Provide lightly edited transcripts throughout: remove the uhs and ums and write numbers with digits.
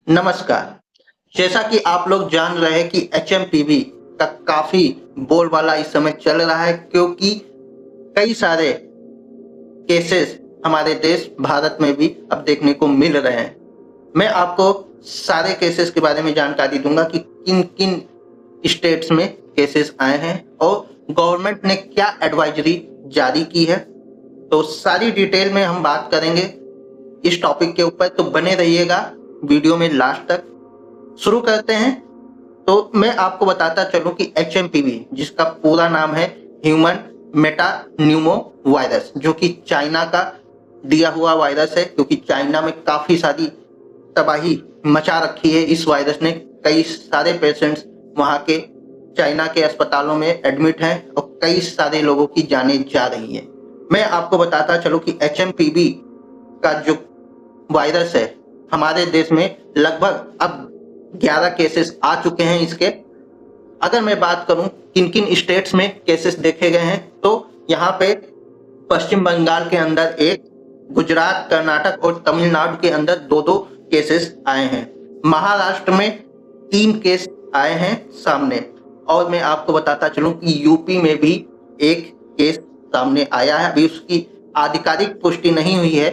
नमस्कार। जैसा कि आप लोग जान रहे हैं कि एचएमपीवी का काफी बोलबाला इस समय चल रहा है, क्योंकि कई सारे केसेस हमारे देश भारत में भी अब देखने को मिल रहे हैं। मैं आपको सारे केसेस के बारे में जानकारी दूंगा कि किन किन स्टेट्स में केसेस आए हैं और गवर्नमेंट ने क्या एडवाइजरी जारी की है। तो सारी डिटेल में हम बात करेंगे इस टॉपिक के ऊपर, तो बने रहिएगा वीडियो में लास्ट तक। शुरू करते हैं। तो मैं आपको बताता चलूं कि एचएमपीवी, जिसका पूरा नाम है ह्यूमन मेटान्यूमो वायरस, जो कि चाइना का दिया हुआ वायरस है, क्योंकि चाइना में काफी सारी तबाही मचा रखी है इस वायरस ने। कई सारे पेशेंट्स वहां के चाइना के अस्पतालों में एडमिट हैं और कई सारे लोगों की जानें जा रही हैं। मैं आपको बताता चलूं कि एचएमपीवी का जो वायरस है, हमारे देश में लगभग अब 11 केसेस आ चुके हैं इसके। अगर मैं बात करूं किन किन स्टेट्स में केसेस देखे गए हैं, तो यहाँ पे पश्चिम बंगाल के अंदर एक, गुजरात, कर्नाटक और तमिलनाडु के अंदर 2-2 केसेस आए हैं। महाराष्ट्र में 3 केस आए हैं सामने। और मैं आपको बताता चलूं कि यूपी में भी एक केस सामने आया है। अभी उसकी आधिकारिक पुष्टि नहीं हुई है,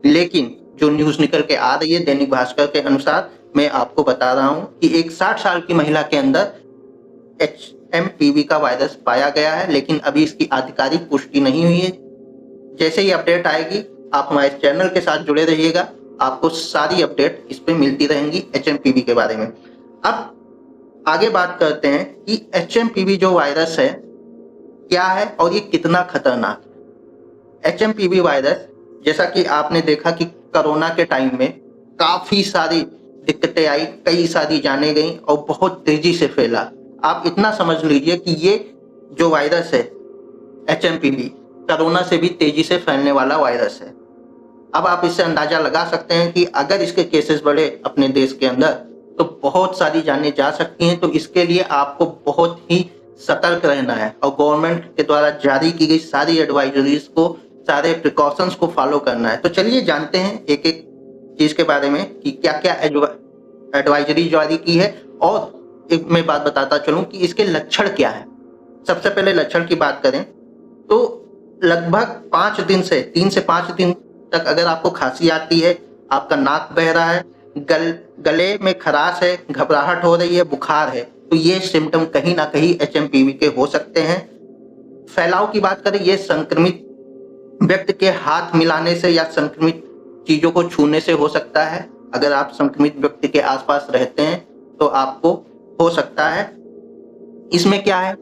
लेकिन जो न्यूज निकल के आ रही है दैनिक भास्कर के अनुसार, मैं आपको बता रहा हूं कि एक 60 साल की महिला के अंदर एचएमपीवी का वायरस पाया गया है, लेकिन अभी इसकी आधिकारिक पुष्टि नहीं हुई है। जैसे ही अपडेट आएगी आप हमारे चैनल के साथ जुड़े रहिएगा, आपको सारी अपडेट इस पे मिलती रहेंगी एचएमपीवी के बारे में। अब आगे बात करते हैं कि एचएमपीवी जो वायरस है क्या है और ये कितना खतरनाक है। एचएमपीवी वायरस, जैसा कि आपने देखा कि कोरोना के टाइम में काफी सारी दिक्कतें आई, कई सारी जाने गई और बहुत तेजी से फैला। आप इतना समझ लीजिए कि ये जो वायरस है एचएमपीवी, कोरोना से भी तेजी से फैलने वाला वायरस है। अब आप इससे अंदाजा लगा सकते हैं कि अगर इसके केसेस बढ़े अपने देश के अंदर तो बहुत सारी जानें जा सकती हैं। तो इसके लिए आपको बहुत ही सतर्क रहना है और गवर्नमेंट के द्वारा जारी की गई सारी एडवाइजरीज को, सारे प्रिकॉशंस को फॉलो करना है। तो चलिए जानते हैं एक एक चीज के बारे में कि क्या क्या एडवाइजरी जारी की है। और एक मैं बात बताता चलूं कि इसके लक्षण क्या है। सबसे पहले लक्षण की बात करें तो लगभग 5 दिन से 3 से 5 दिन तक अगर आपको खांसी आती है, आपका नाक बह रहा है, गले में खराश है, घबराहट हो रही है, बुखार है, तो ये सिम्टम कहीं ना कहीं एचएमपीवी के हो सकते हैं। फैलाव की बात करें, ये संक्रमित व्यक्ति के हाथ मिलाने से या संक्रमित चीजों को छूने से हो सकता है। अगर आप संक्रमित व्यक्ति के आसपास रहते हैं तो आपको हो सकता है। इसमें क्या है,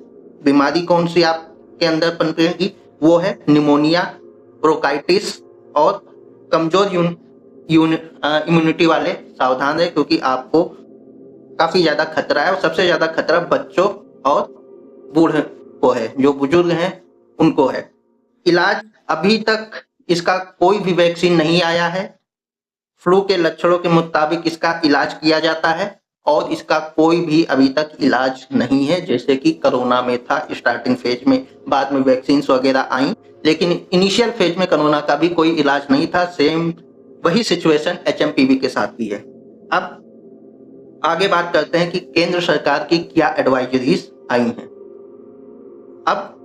बीमारी कौन सी आपके अंदर पनपेगी, वो है निमोनिया, ब्रोंकाइटिस और कमजोर इम्यूनिटी वाले सावधान रहे, क्योंकि आपको काफी ज्यादा खतरा है। और सबसे ज्यादा खतरा बच्चों और बूढ़े को है, जो बुजुर्ग हैं उनको है। इलाज, अभी तक इसका कोई भी वैक्सीन नहीं आया है। फ्लू के लक्षणों के मुताबिक इसका इलाज किया जाता है और इसका कोई भी अभी तक इलाज नहीं है, जैसे कि कोरोना में था स्टार्टिंग फेज में। बाद में वैक्सीन वगैरह आई, लेकिन इनिशियल फेज में कोरोना का भी कोई इलाज नहीं था। सेम वही सिचुएशन एचएमपीवी के साथ भी है। अब आगे बात करते हैं कि केंद्र सरकार की क्या एडवाइजरीज आई हैं। अब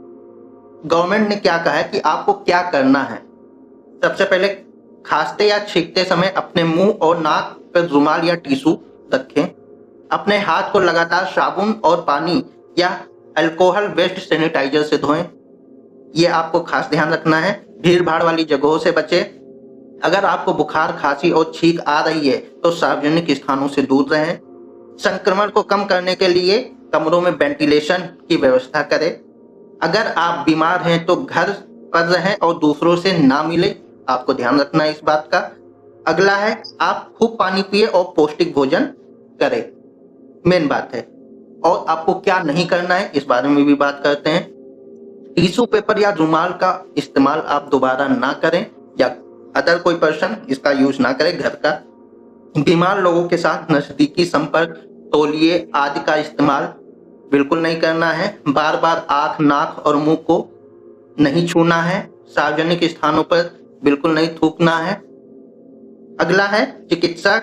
गवर्नमेंट ने क्या कहा है कि आपको क्या करना है। सबसे पहले खांसते या छींकते समय अपने मुंह और नाक पर रुमाल या टिश्यू रखें। अपने हाथ को लगातार साबुन और पानी या अल्कोहल बेस्ड सैनिटाइजर से धोएं। ये आपको खास ध्यान रखना है। भीड़ भाड़ वाली जगहों से बचें। अगर आपको बुखार, खांसी और छींक आ रही है तो सार्वजनिक स्थानों से दूर रहें। संक्रमण को कम करने के लिए कमरों में वेंटिलेशन की व्यवस्था करें। अगर आप बीमार हैं तो घर पर रहें और दूसरों से ना मिले, आपको ध्यान रखना है इस बात का। अगला है, आप खूब पानी पिए और पौष्टिक भोजन करें, मेन बात है। और आपको क्या नहीं करना है इस बारे में भी बात करते हैं। टिश्यू पेपर या रुमाल का इस्तेमाल आप दोबारा ना करें, या अदर कोई पर्सन इसका यूज ना करे घर का। बीमार लोगों के साथ नजदीकी संपर्क, तौलिए आदि का इस्तेमाल बिल्कुल नहीं करना है। बार बार आंख, नाक और मुंह को नहीं छूना है। सार्वजनिक स्थानों पर बिल्कुल नहीं थूकना है। अगला है, चिकित्सा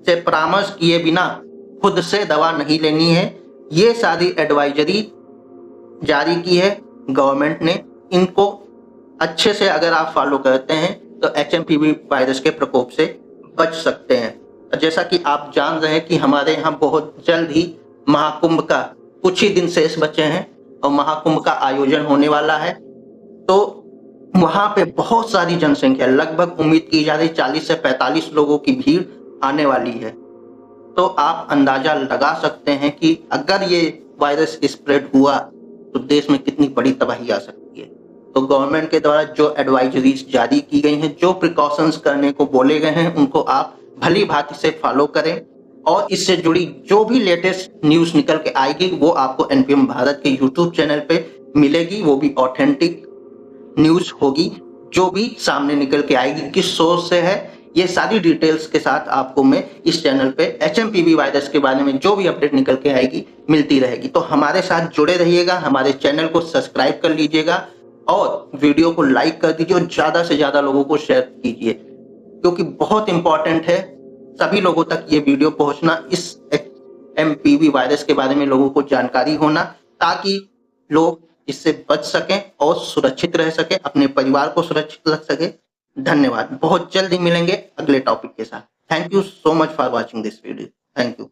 से परामर्श किए बिना खुद से दवा नहीं लेनी है। ये सारी एडवाइजरी जारी की है गवर्नमेंट ने। इनको अच्छे से अगर आप फॉलो करते हैं तो HMPV वायरस के प्रकोप से बच सकते हैं। जैसा कि आप जान रहे हैं कि हमारे यहाँ बहुत जल्द ही महाकुंभ का कुछ ही दिन शेष बचे हैं और महाकुंभ का आयोजन होने वाला है। तो वहां पे बहुत सारी जनसंख्या, लगभग उम्मीद की जा रही 40 से 45 लोगों की भीड़ आने वाली है। तो आप अंदाजा लगा सकते हैं कि अगर ये वायरस स्प्रेड हुआ तो देश में कितनी बड़ी तबाही आ सकती है। तो गवर्नमेंट के द्वारा जो एडवाइजरीज जारी की गई हैं, जो प्रिकॉशंस करने को बोले गए हैं, उनको आप भली भांति से फॉलो करें और इससे जुड़ी जो भी लेटेस्ट न्यूज निकल के आएगी वो आपको NPM भारत के यूट्यूब चैनल पे मिलेगी। वो भी ऑथेंटिक न्यूज होगी, जो भी सामने निकल के आएगी, किस सोर्स से है, ये सारी डिटेल्स के साथ आपको मैं इस चैनल पे HMPV वायरस के बारे में जो भी अपडेट निकल के आएगी मिलती रहेगी। तो हमारे साथ जुड़े रहिएगा, हमारे चैनल को सब्सक्राइब कर लीजिएगा और वीडियो को लाइक कर दीजिए और ज्यादा से ज्यादा लोगों को शेयर कीजिए, क्योंकि बहुत इंपॉर्टेंट है सभी लोगों तक ये वीडियो पहुंचना, इस HMPV वायरस के बारे में लोगों को जानकारी होना, ताकि लोग इससे बच सकें और सुरक्षित रह सके, अपने परिवार को सुरक्षित रख सके। धन्यवाद। बहुत जल्द ही मिलेंगे अगले टॉपिक के साथ। Thank you so much for watching this video. Thank you.